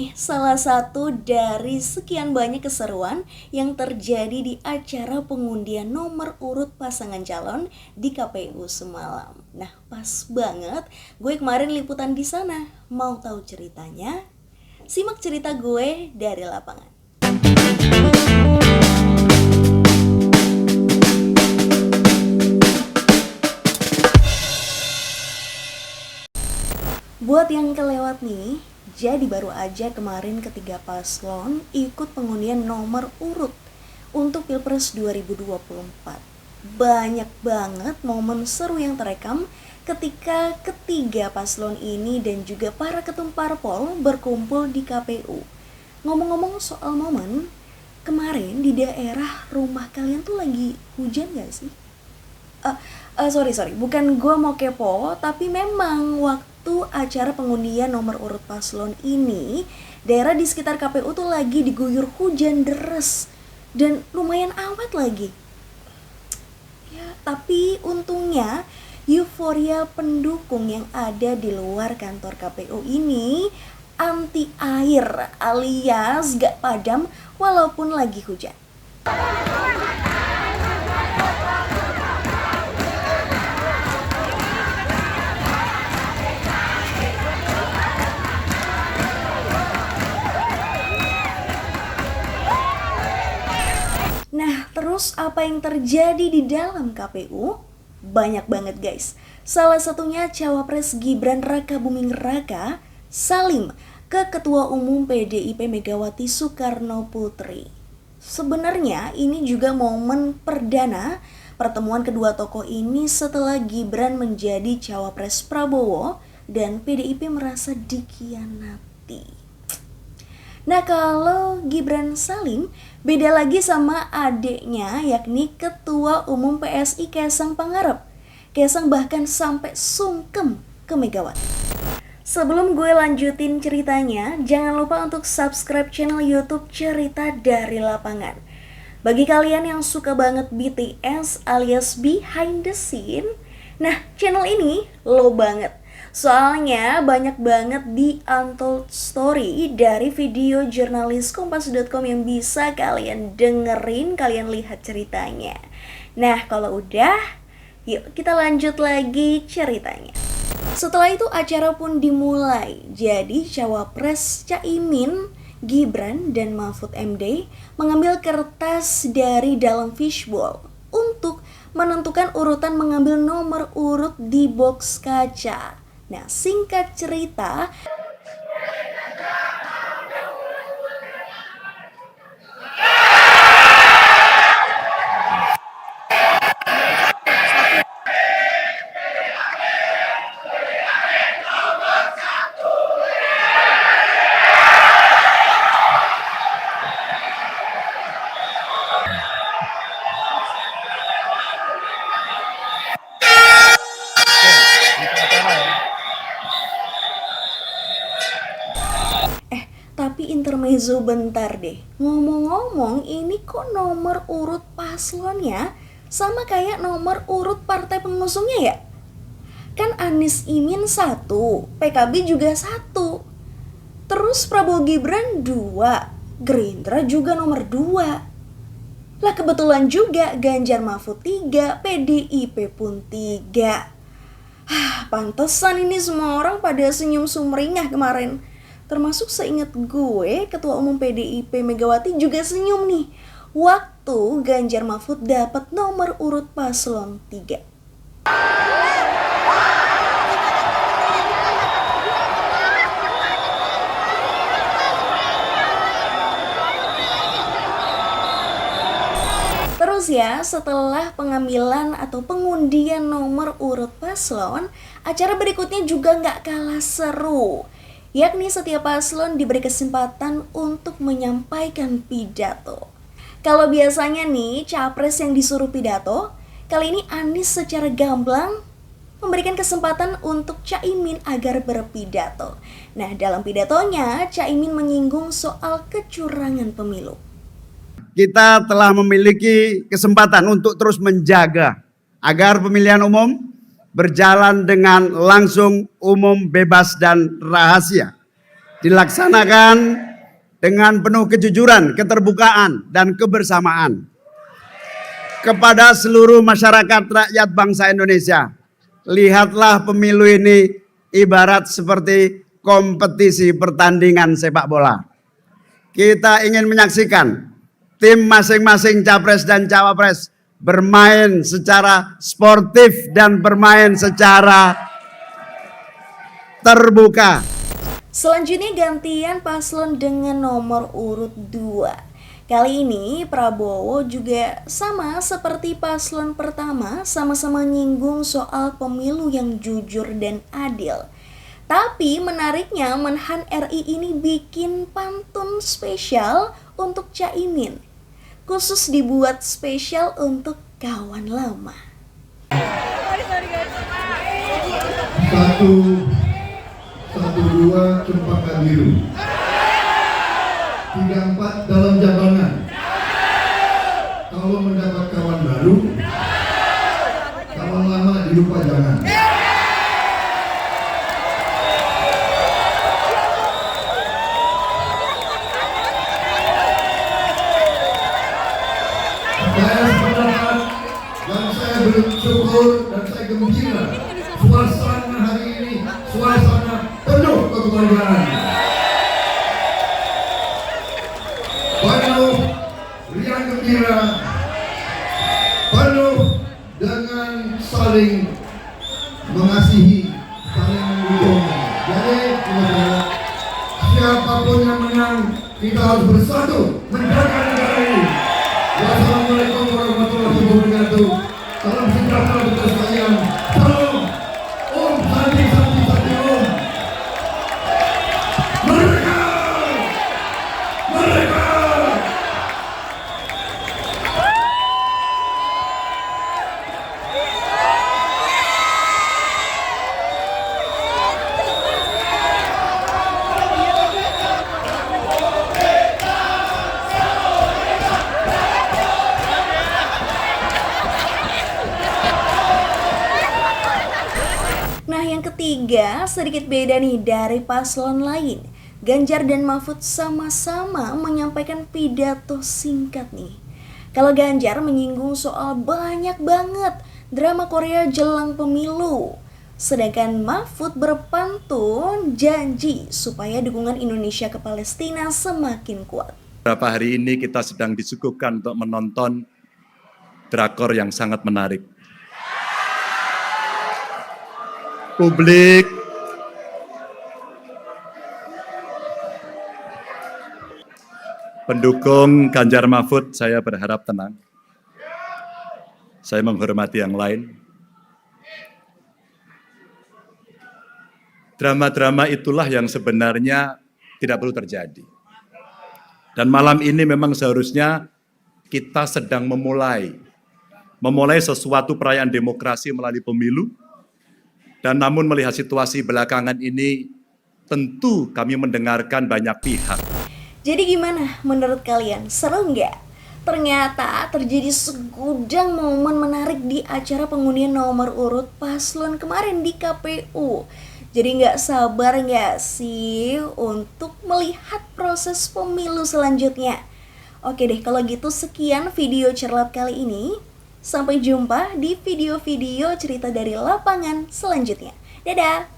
nih salah satu dari sekian banyak keseruan yang terjadi di acara pengundian nomor urut pasangan calon di KPU semalam. Nah, pas banget gue kemarin liputan di sana. Mau tahu ceritanya? Simak cerita gue dari lapangan. Buat yang kelewat nih, jadi baru aja kemarin ketiga paslon ikut pengundian nomor urut untuk Pilpres 2024. Banyak banget momen seru yang terekam ketika ketiga paslon ini dan juga para ketum parpol berkumpul di KPU. Ngomong-ngomong soal momen, kemarin di daerah rumah kalian tuh lagi hujan gak sih? Sorry, bukan gue mau kepo, tapi memang waktu acara pengundian nomor urut paslon ini, daerah di sekitar KPU tuh lagi diguyur hujan deras dan lumayan awet lagi. Ya, tapi untungnya euforia pendukung yang ada di luar kantor KPU ini anti air alias gak padam walaupun lagi hujan. Nah, terus apa yang terjadi di dalam KPU? Banyak banget guys. Salah satunya Cawapres Gibran Rakabuming Raka salim ke Ketua Umum PDIP Megawati Soekarno Putri. Sebenarnya ini juga momen perdana pertemuan kedua tokoh ini setelah Gibran menjadi Cawapres Prabowo dan PDIP merasa dikhianati. Nah, kalau Gibran salim, beda lagi sama adiknya yakni Ketua Umum PSI Kaisang Pangarep. Kaisang bahkan sampai sungkem ke Megawati. Sebelum gue lanjutin ceritanya, jangan lupa untuk subscribe channel YouTube Cerita dari Lapangan. Bagi kalian yang suka banget BTS alias behind the scene, nah channel ini lo banget. Soalnya banyak banget di untold story dari video jurnalis kompas.com yang bisa kalian dengerin, kalian lihat ceritanya. Nah, kalau udah, yuk kita lanjut lagi ceritanya. Setelah itu acara pun dimulai. Jadi Cawapres Caimin, Gibran, dan Mahfud MD mengambil kertas dari dalam fishbowl untuk menentukan urutan mengambil nomor urut di box kaca. Nah, singkat cerita, tapi intermezzo bentar deh. Ngomong-ngomong, ini kok nomor urut paslonnya sama kayak nomor urut partai pengusungnya ya? Kan Anies Imin 1, PKB juga 1. Terus Prabowo Gibran 2, Gerindra juga nomor 2. Lah kebetulan juga Ganjar Mahfud 3, PDIP pun 3. Pantesan ini semua orang pada senyum sumringah kemarin. Termasuk seingat gue, Ketua Umum PDIP Megawati juga senyum nih waktu Ganjar Mahfud dapat nomor urut paslon 3. Terus ya, setelah pengambilan atau pengundian nomor urut paslon, acara berikutnya juga nggak kalah seru. Yakni setiap paslon diberi kesempatan untuk menyampaikan pidato. Kalau biasanya nih, capres yang disuruh pidato, kali ini Anies secara gamblang memberikan kesempatan untuk Caimin agar berpidato. Nah, dalam pidatonya, Caimin menyinggung soal kecurangan pemilu. Kita telah memiliki kesempatan untuk terus menjaga agar pemilihan umum berjalan dengan langsung, umum, bebas, dan rahasia. dilaksanakan dengan penuh kejujuran, keterbukaan, dan kebersamaan. Kepada seluruh masyarakat rakyat bangsa Indonesia, lihatlah pemilu ini ibarat seperti kompetisi pertandingan sepak bola. Kita ingin menyaksikan tim masing-masing capres dan cawapres bermain secara sportif dan bermain secara terbuka. Selanjutnya gantian paslon dengan nomor urut 2. Kali ini Prabowo juga sama seperti paslon pertama, sama-sama nyinggung soal pemilu yang jujur dan adil. Tapi menariknya Menhan RI ini bikin pantun spesial untuk Caimin. Khusus dibuat spesial untuk kawan lama. Satu, dua, cempaka biru. 3, 4 dalam jabanan. Kalau mendapat kawan baru, kawan lama dilupa jangan. Saya sependapat dan saya bersyukur dan saya gembira. Suasana hari ini, suasana penuh kekeluargaan. Penuh riang gembira, penuh dengan saling mengasihi, saling mendukung. Jadi, siapapun yang menang, kita harus bersatu menjaga negara ini. Wassalamualaikum warahmatullahi wabarakatuh. Salam sejahtera untuk sekalian. Salam Om Santi Santi Santi Om. Merdeka! Merdeka! Nah, yang ketiga sedikit beda nih dari paslon lain. Ganjar dan Mahfud sama-sama menyampaikan pidato singkat nih. Kalau Ganjar menyinggung soal banyak banget drama Korea jelang pemilu. Sedangkan Mahfud berpantun janji supaya dukungan Indonesia ke Palestina semakin kuat. Beberapa hari ini kita sedang disuguhkan untuk menonton drakor yang sangat menarik. Publik pendukung Ganjar Mahfud, saya berharap tenang. Saya menghormati yang lain. Drama-drama itulah yang sebenarnya tidak perlu terjadi. Dan malam ini memang seharusnya kita sedang memulai sesuatu perayaan demokrasi melalui pemilu. Dan namun melihat situasi belakangan ini, tentu kami mendengarkan banyak pihak. Jadi gimana menurut kalian? Seru nggak? Ternyata terjadi segudang momen menarik di acara pengundian nomor urut paslon kemarin di KPU. Jadi nggak sabar nggak sih untuk melihat proses pemilu selanjutnya? Oke deh, kalau gitu sekian video cerlap kali ini. Sampai jumpa di video-video cerita dari lapangan selanjutnya. Dadah!